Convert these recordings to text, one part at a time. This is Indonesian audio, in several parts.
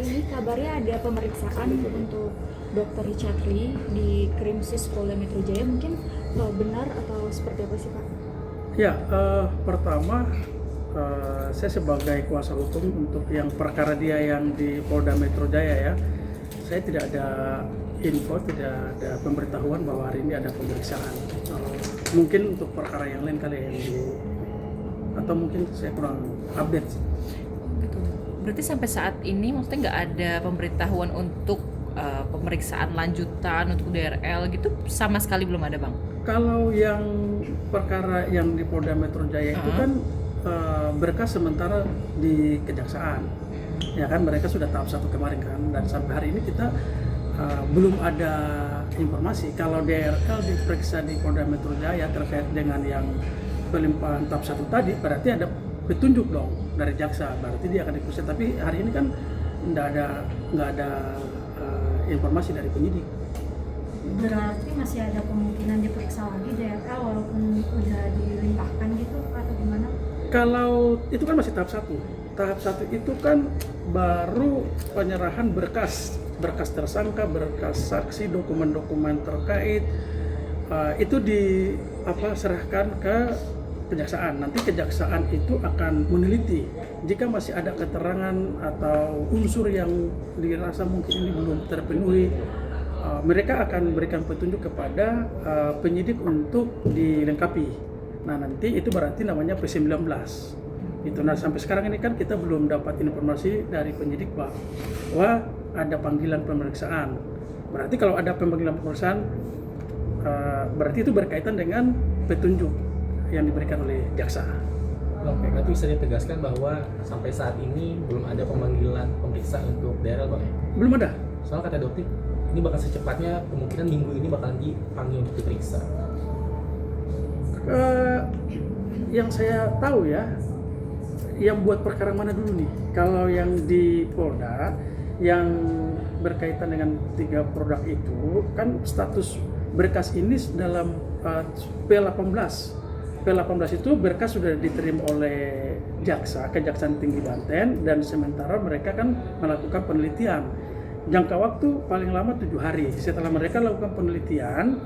ini kabarnya ada pemeriksaan untuk Dr. Richard Lee di Krimsus Polda Metro Jaya, mungkin benar atau seperti apa sih Pak? Ya, pertama saya sebagai kuasa hukum untuk yang perkara dia yang di Polda Metro Jaya ya, saya tidak ada info, tidak ada pemberitahuan bahwa hari ini ada pemeriksaan. Mungkin untuk perkara yang lain kali yang atau mungkin saya kurang update. Berarti sampai saat ini maksudnya nggak ada pemberitahuan untuk pemeriksaan lanjutan untuk DRL gitu, sama sekali belum ada Bang? Kalau yang perkara yang di Polda Metro Jaya itu kan berkas sementara di kejaksaan, ya kan mereka sudah tahap 1 kemarin kan, dan sampai hari ini kita belum ada informasi kalau DRL diperiksa di Polda Metro Jaya terkait dengan yang pelimpahan tahap 1 tadi, berarti ada petunjuk dong dari jaksa, berarti dia akan diperiksa. Tapi hari ini kan nggak ada informasi dari penyidik. Berarti masih ada kemungkinan diperiksa lagi DRL walaupun udah dilimpahkan gitu atau gimana? Kalau itu kan masih tahap 1. Tahap 1 itu kan baru penyerahan berkas tersangka, berkas saksi, dokumen-dokumen terkait itu serahkan ke kejaksaan. Nanti kejaksaan itu akan meneliti jika masih ada keterangan atau unsur yang dirasa mungkin ini belum terpenuhi, mereka akan berikan petunjuk kepada penyidik untuk dilengkapi. Nah nanti itu berarti namanya P19 itu. Nah sampai sekarang ini kan kita belum dapat informasi dari penyidik bahwa ada panggilan pemeriksaan. Berarti kalau ada panggilan pemeriksaan berarti itu berkaitan dengan petunjuk yang diberikan oleh jaksa. Oke, berarti bisa ditegaskan bahwa sampai saat ini belum ada pemanggilan pemeriksaan untuk DRL Bang ya? Belum ada. Soal kata Dokter, ini bakal secepatnya kemungkinan minggu ini bakal dipanggil untuk diperiksa. Yang saya tahu ya, yang buat perkara mana dulu nih? Kalau yang di Polda yang berkaitan dengan 3 produk itu kan status berkas ini dalam P18. P18 itu berkas sudah diterima oleh Kejaksaan Tinggi Banten, dan sementara mereka kan melakukan penelitian. Jangka waktu paling lama 7 hari. Setelah mereka lakukan penelitian,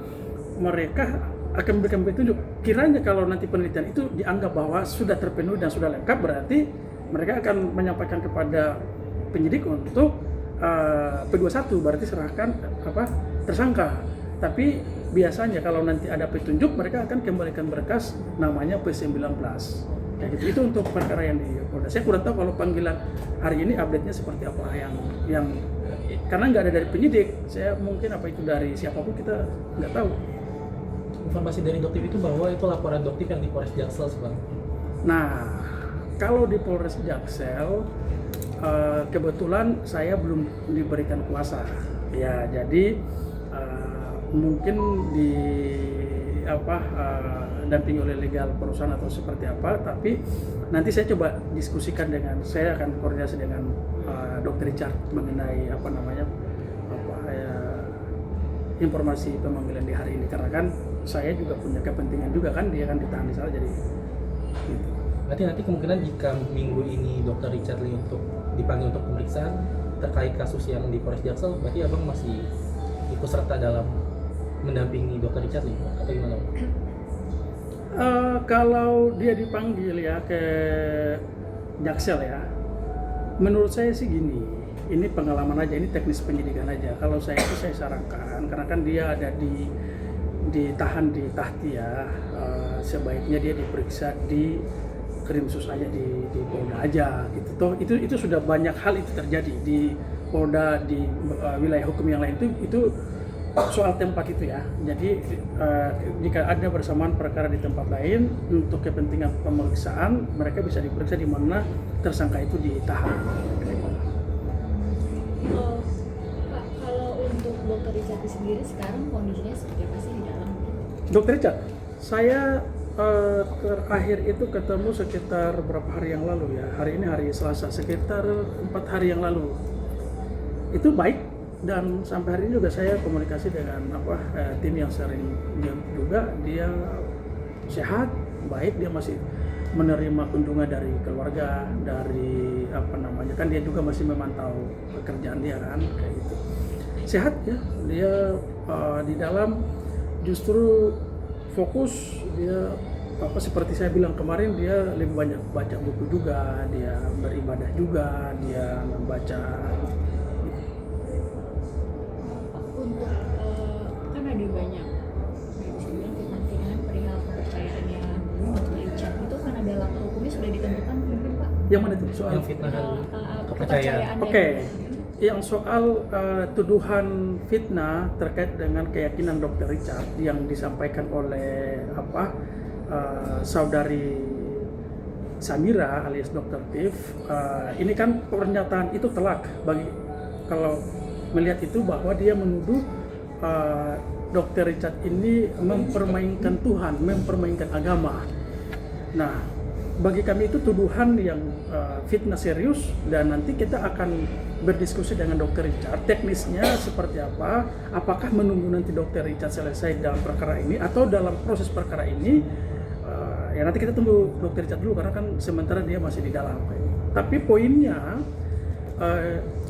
mereka akan memberikan petunjuk. Kiranya kalau nanti penelitian itu dianggap bahwa sudah terpenuhi dan sudah lengkap, berarti mereka akan menyampaikan kepada penyidik untuk P21, berarti serahkan tersangka. Tapi biasanya kalau nanti ada petunjuk, mereka akan kembalikan berkas namanya P19. Kayak gitu. Itu untuk perkara yang di Polda. Saya kurang tahu kalau panggilan hari ini update-nya seperti apa yang karena nggak ada dari penyidik. Saya mungkin apa itu dari siapapun kita nggak tahu. Informasi dari Dokter itu bahwa itu laporan Dokter yang di Polres Jaksel Bang. Nah, kalau di Polres Jaksel kebetulan saya belum diberikan kuasa. Ya, jadi mungkin dampingi oleh legal perusahaan atau seperti apa, tapi nanti saya coba diskusikan saya akan koordinasi dengan Dr. Richard mengenai informasi pemanggilan di hari ini, karena kan saya juga punya kepentingan juga kan, dia kan ditahan di sana, jadi gitu. Berarti nanti kemungkinan jika minggu ini Dr. Richard Lee untuk dipanggil untuk pemeriksaan terkait kasus yang di Polres Jaksel, berarti Abang masih ikut serta dalam mendampingi Dr. Richard Lee atau gimana? Kalau dia dipanggil ya ke Jaksel ya, menurut saya sih gini, ini pengalaman aja, ini teknis penyidikan aja. Kalau saya sarankan, karena kan dia ada ditahan di Tahti ya, sebaiknya dia diperiksa di Krimsus aja, di Polda aja gitu. Toh itu sudah banyak hal itu terjadi di Polda, di wilayah hukum yang lain itu soal tempat itu ya. Jadi jika ada bersamaan perkara di tempat lain untuk kepentingan pemeriksaan, mereka bisa diperiksa di mana tersangka itu ditahan. Pak, kalau untuk Dr. Richard sendiri sekarang kondisinya seperti apa sih di dalam? Dr. Richard, saya terakhir itu ketemu sekitar berapa hari yang lalu ya. Hari ini hari Selasa, sekitar 4 hari yang lalu. Itu baik. Dan sampai hari ini juga saya komunikasi dengan tim yang sering juga, dia sehat, baik, dia masih menerima kunjungan dari keluarga, dari apa namanya, kan dia juga masih memantau pekerjaan dia kan kayak gitu. Sehat ya, dia di dalam justru fokus, dia apa seperti saya bilang kemarin, dia lebih banyak baca buku juga, dia beribadah juga, dia membaca. Untuk kan ada banyak bisa bilang fitnah-fitnah perihal kepercayaannya Dr. Richard itu kan ada langkah hukumnya sudah ditentukan mungkin Pak? Yang mana itu soal? Yang fitnah dan kepercayaan. Kepercayaan Oke, dari- yang soal tuduhan fitnah terkait dengan keyakinan Dr. Richard yang disampaikan oleh saudari Samira alias Dr. Tiff, ini kan pernyataan itu telak bagi kalau melihat itu, bahwa dia menuduh Dr. Richard ini mempermainkan Tuhan, mempermainkan agama. Nah, bagi kami itu tuduhan yang fitnah serius, dan nanti kita akan berdiskusi dengan Dr. Richard teknisnya seperti apa, apakah menunggu nanti Dr. Richard selesai dalam perkara ini atau dalam proses perkara ini. Ya nanti kita tunggu Dr. Richard dulu karena kan sementara dia masih di dalam. Tapi poinnya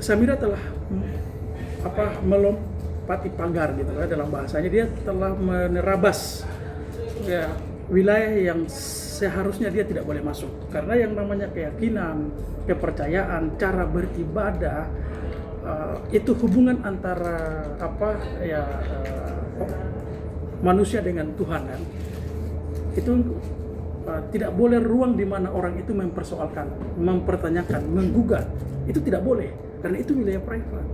Samira telah melompati pagar gitu kan, dalam bahasanya dia telah menerabas ya wilayah yang seharusnya dia tidak boleh masuk, karena yang namanya keyakinan, kepercayaan, cara beribadah itu hubungan antara manusia dengan Tuhan kan. Itu tidak boleh ruang di mana orang itu mempersoalkan, mempertanyakan, menggugat. Itu tidak boleh karena itu wilayah privat.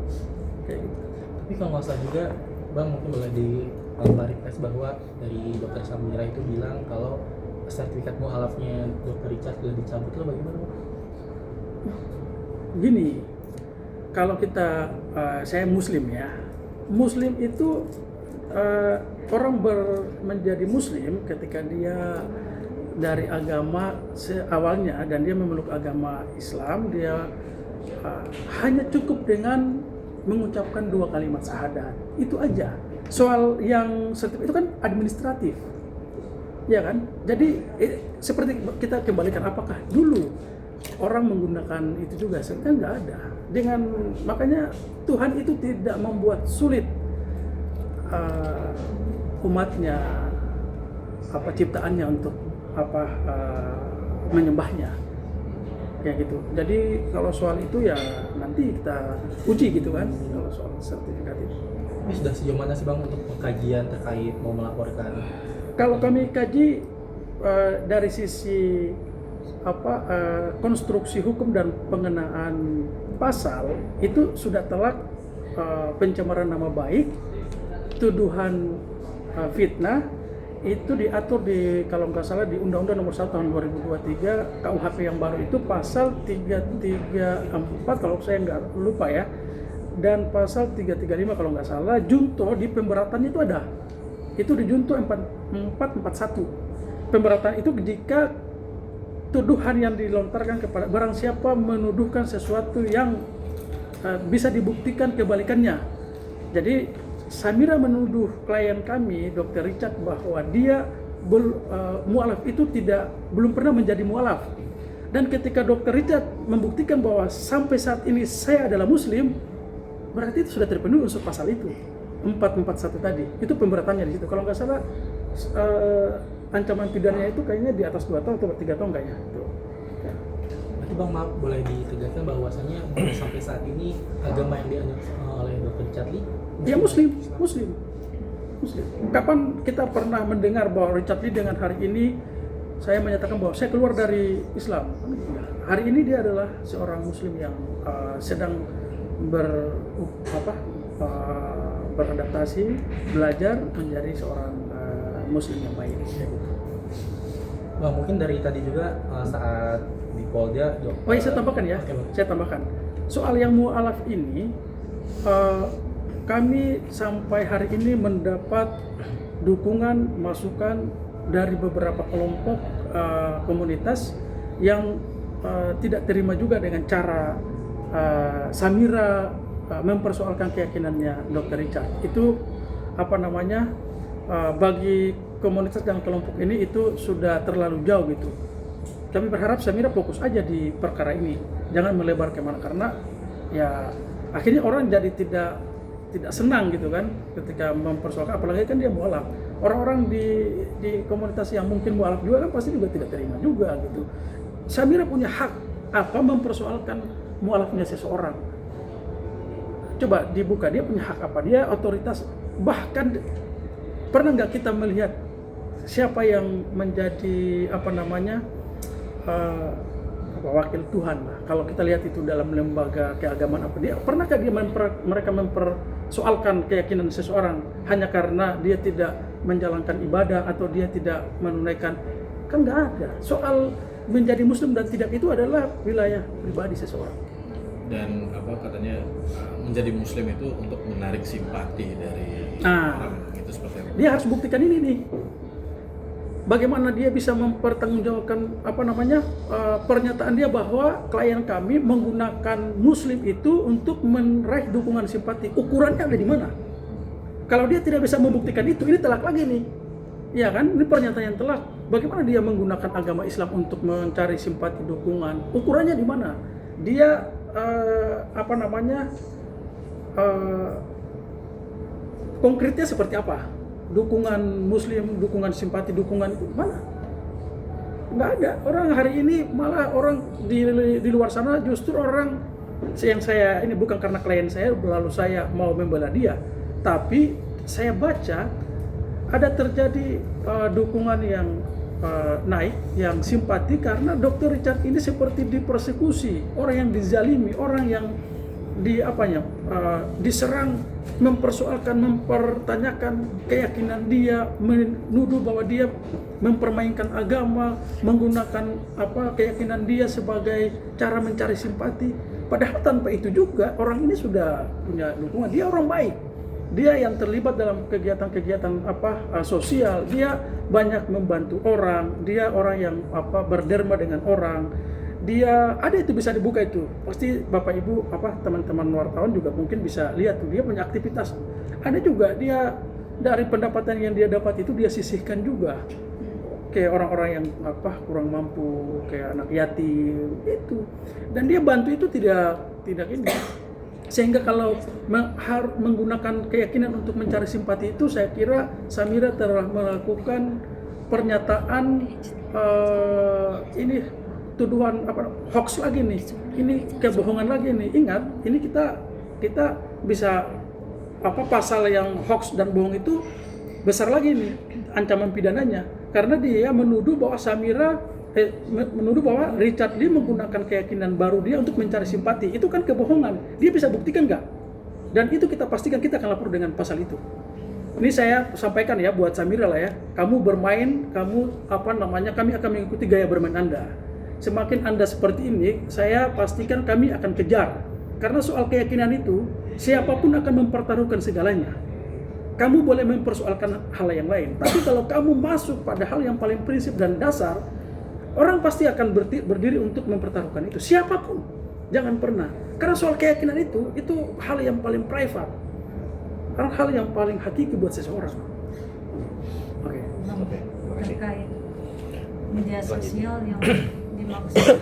Kayak gitu. Tapi kalau nggak salah juga Bang, mungkin boleh diklarifikasi bahwa dari Dokter Samira itu bilang kalau sertifikat mualafnya Dr. Richard sudah dicabut, itu bagaimana Bang? Gini, kalau kita saya Muslim ya, Muslim itu orang menjadi Muslim ketika dia dari agama awalnya dan dia memeluk agama Islam, dia hanya cukup dengan mengucapkan 2 kalimat syahadat, itu aja. Soal yang sertifikat itu kan administratif, ya kan? Jadi seperti kita kembalikan, apakah dulu orang menggunakan itu juga? Sebenarnya nggak ada. Makanya Tuhan itu tidak membuat sulit umatnya, ciptaannya untuk menyembahnya, kayak gitu. Jadi kalau soal itu ya nanti kita uji gitu kan, kalau soal sertifikat itu. Ini sudah sejauh mana sih Bang untuk pengkajian terkait mau melaporkan? Kalau kami kaji dari sisi konstruksi hukum dan pengenaan pasal itu sudah telak, pencemaran nama baik, tuduhan fitnah itu diatur di, kalau nggak salah, di Undang-Undang Nomor 1 Tahun 2023 KUHP yang baru itu pasal 334 kalau saya nggak lupa ya, dan pasal 335 kalau nggak salah. Junto di pemberatan itu ada, itu di junto 441. Pemberatan itu jika tuduhan yang dilontarkan kepada barang siapa menuduhkan sesuatu yang bisa dibuktikan kebalikannya. Jadi Samira menuduh klien kami, Dr. Richard, bahwa dia mualaf itu belum pernah menjadi mualaf. Dan ketika Dr. Richard membuktikan bahwa sampai saat ini saya adalah Muslim, berarti itu sudah terpenuhi unsur pasal itu, 441 tadi. Itu pemberatannya di situ. Kalau nggak salah ancaman pidananya itu kayaknya di atas 2 tahun atau 3 tahun kayaknya. Itu. Bang, maaf, boleh ditegaskan bahwasannya sampai saat ini agama yang dianut oleh Dr. Richard Lee Ya Muslim. Kapan kita pernah mendengar bahwa Richard Lee dengan hari ini saya menyatakan bahwa saya keluar dari Islam? Hari ini dia adalah seorang Muslim yang sedang beradaptasi, belajar menjadi seorang Muslim yang baik. Bang, mungkin dari tadi juga saat di Polda. Saya tambahkan ya. Okay, saya tambahkan. Soal yang mu'alaf ini, kami sampai hari ini mendapat dukungan, masukan dari beberapa kelompok komunitas yang tidak terima juga dengan cara Samira mempersoalkan keyakinannya Dr. Richard. Itu bagi komunitas dan kelompok ini itu sudah terlalu jauh gitu. kami berharap Samira fokus aja di perkara ini, jangan melebar kemana, karena ya akhirnya orang jadi tidak senang gitu kan ketika mempersoalkan, apalagi kan dia mualaf. Orang-orang di komunitas yang mungkin mualaf juga kan pasti juga tidak terima juga gitu. Samira punya hak apa mempersoalkan mualafnya seseorang? Coba dibuka, dia punya hak apa? Dia otoritas. Bahkan pernah nggak kita melihat siapa yang menjadi wakil Tuhan lah. Kalau kita lihat itu dalam lembaga keagamaan apa, dia pernahkah mereka mempersoalkan keyakinan seseorang hanya karena dia tidak menjalankan ibadah atau dia tidak menunaikan? Kan nggak ada. Soal menjadi muslim dan tidak itu adalah wilayah pribadi seseorang. Dan katanya menjadi muslim itu untuk menarik simpati dari orang, itu seperti apa? Dia harus buktikan ini nih. Bagaimana dia bisa mempertanggungjawabkan pernyataan dia bahwa klien kami menggunakan muslim itu untuk meraih dukungan simpati. Ukurannya ada di mana? Kalau dia tidak bisa membuktikan itu, ini telak lagi nih. Ya kan? Ini pernyataan yang telak. Bagaimana dia menggunakan agama Islam untuk mencari simpati dukungan? Ukurannya di mana? Dia konkretnya seperti apa? Dukungan muslim, dukungan simpati, dukungan itu mana? Nggak ada. Orang hari ini malah orang di luar sana justru orang yang saya ini bukan karena klien saya lalu saya mau membela dia, tapi saya baca ada terjadi dukungan yang naik, yang simpati karena Dr. Richard ini seperti dipersekusi, orang yang dizalimi, orang yang diserang, mempersoalkan, mempertanyakan keyakinan dia, menuduh bahwa dia mempermainkan agama, menggunakan keyakinan dia sebagai cara mencari simpati. Padahal tanpa itu juga orang ini sudah punya dukungan. Dia orang baik. Dia yang terlibat dalam kegiatan-kegiatan sosial, dia banyak membantu orang, dia orang yang berderma dengan orang. Dia ada itu bisa dibuka itu. Pasti Bapak Ibu teman-teman wartawan juga mungkin bisa lihat tuh, dia punya aktivitas. Ada juga dia dari pendapatan yang dia dapat itu dia sisihkan juga. Kayak orang-orang yang kurang mampu, kayak anak yatim itu. Dan dia bantu itu tidak ini. Sehingga kalau menggunakan keyakinan untuk mencari simpati itu, saya kira Samira telah melakukan pernyataan ini tuduhan hoax lagi nih, ini kebohongan lagi nih. Ingat, ini kita bisa pasal yang hoax dan bohong itu besar lagi nih ancaman pidananya, karena dia menuduh bahwa menuduh bahwa Richard Lee menggunakan keyakinan baru dia untuk mencari simpati. Itu kan kebohongan. Dia bisa buktikan nggak? Dan itu kita pastikan kita akan lapor dengan pasal itu. Ini saya sampaikan ya buat Samira lah ya. Kamu bermain, kami akan mengikuti gaya bermain Anda. Semakin Anda seperti ini, saya pastikan kami akan kejar. Karena soal keyakinan itu, siapapun akan mempertaruhkan segalanya. Kamu boleh mempersoalkan hal yang lain. Tapi kalau kamu masuk pada hal yang paling prinsip dan dasar, orang pasti akan berdiri untuk mempertaruhkan itu. Siapapun, jangan pernah. Karena soal keyakinan itu hal yang paling private, hal yang paling hakiki buat seseorang. Oke. Terkait media sosial yang dimaksud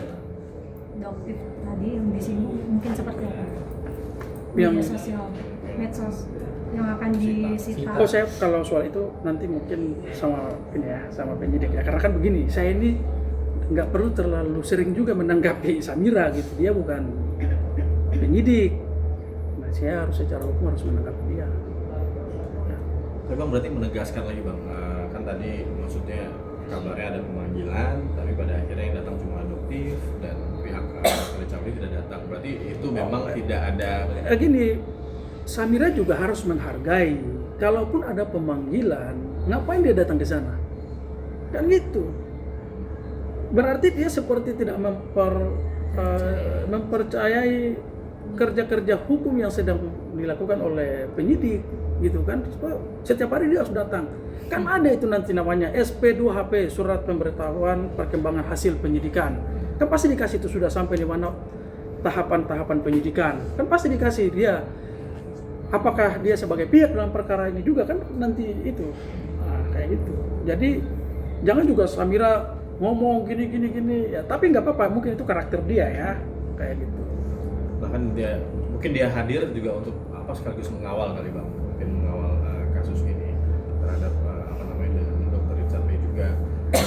Doktif tadi yang disinggung mungkin seperti apa? Media sosial, medsos yang akan disita. Saya kalau soal itu nanti mungkin sama penyidik ya. Karena kan begini, saya ini nggak perlu terlalu sering juga menanggapi Samira gitu, dia bukan penyidik. Nah, saya harus secara hukum harus menanggapi dia. Ya. Tapi Bang berarti menegaskan lagi Bang, kan tadi maksudnya kabarnya ada pemanggilan, tapi pada akhirnya yang datang cuma adoptif dan pihak Richard Lee tidak datang. Berarti itu memang tidak ada. Gini, Samira juga harus menghargai. Kalaupun ada pemanggilan, ngapain dia datang ke sana? Kan gitu. Berarti dia seperti tidak mempercayai kerja-kerja hukum yang sedang dilakukan oleh penyidik gitu kan. Setiap hari dia harus datang. Kan ada itu nanti namanya SP2HP, surat pemberitahuan perkembangan hasil penyidikan. Kan pasti dikasih itu sudah sampai di mana tahapan-tahapan penyidikan. Kan pasti dikasih dia. Apakah dia sebagai pihak dalam perkara ini juga kan nanti itu. Nah, kayak gitu. Jadi jangan juga Samira ngomong gini ya, tapi nggak apa-apa, mungkin itu karakter dia ya kayak gitu. Bahkan mungkin dia hadir juga untuk apa sekaligus mengawal kali bang, mungkin mengawal kasus ini terhadap apa namanya dengan Dr. Richard Lee juga.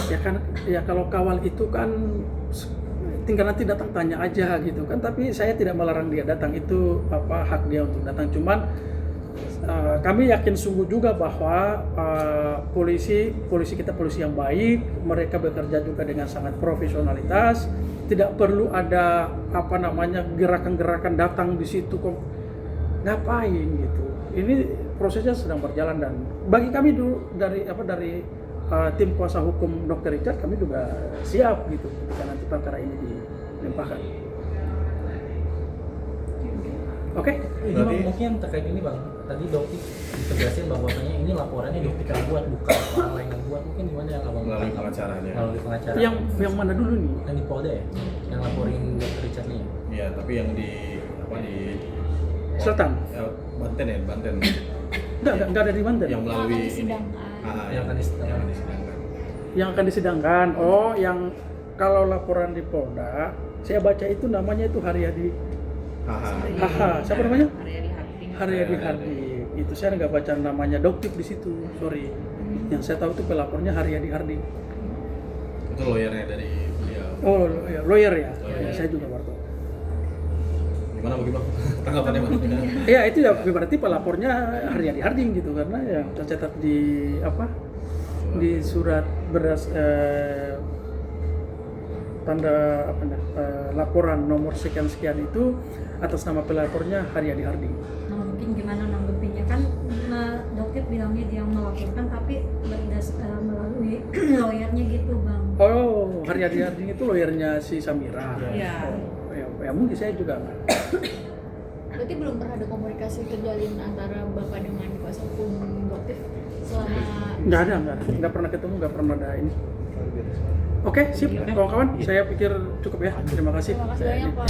Ya kan, ya kalau kawal itu kan tinggal nanti datang tanya aja gitu kan, tapi saya tidak melarang dia datang, itu apa hak dia untuk datang. Cuman kami yakin sungguh juga bahwa polisi kita polisi yang baik, mereka bekerja juga dengan sangat profesionalitas, tidak perlu ada apa namanya gerakan-gerakan datang di situ kok ngapain gitu. Ini prosesnya sedang berjalan, dan bagi kami dulu dari tim kuasa hukum Dr. Richard, kami juga siap gitu ketika nanti perkara ini dilimpahkan. Oke? Bang, mungkin terkait ini bang, tadi Dokti ditegasin bahwasanya ini laporannya Dokti yang buat, bukan orang lain yang buat. Mungkin gimana yang abang Melalui tahu? pengacaranya. Melalui pengacara. Yang mana dulu nih? Yang di Polda ya, yang laporin Dr. Richard Lee. Iya, tapi yang di Selatan? Banten ya, Banten. Enggak ada di Banten. Yang melalui Yang akan disidangkan. yang akan disidangkan. Yang akan disidangkan. Oh, yang kalau laporan di Polda, saya baca itu namanya itu Haryadi. Haha, siapa namanya? Haryadi Hardi. Haryadi Hardi. Itu saya nggak baca namanya Doktif di situ. Sorry. Yang saya tahu itu pelapornya Haryadi Hardi. Itu lawyernya dari beliau. Oh, lawyer ya. Lawyer. Ya, saya juga baru tahu. Gimana bagaimana? Tanggapannya bang? Ya itu ya berarti pelapornya Haryadi Harding gitu, karena yang tercatat di apa? Di surat tanda apa laporan nomor sekian itu atas nama pelapornya Haryadi Harding. Nah mungkin gimana nanggepinnya kan, dokter bilangnya dia melaporkan tapi melalui lawyernya gitu bang. Oh, Haryadi Harding itu lawyernya si Samira. Iya. Oh, ya mungkin saya juga nggak. Berarti belum pernah ada komunikasi terjalin antara Bapak dengan kuasa hukum Doktif selama Nggak pernah ketemu, nggak pernah ada ini. Oke, sip, kawan-kawan. Saya pikir cukup ya. Terima kasih. Terima kasih banyak Pak.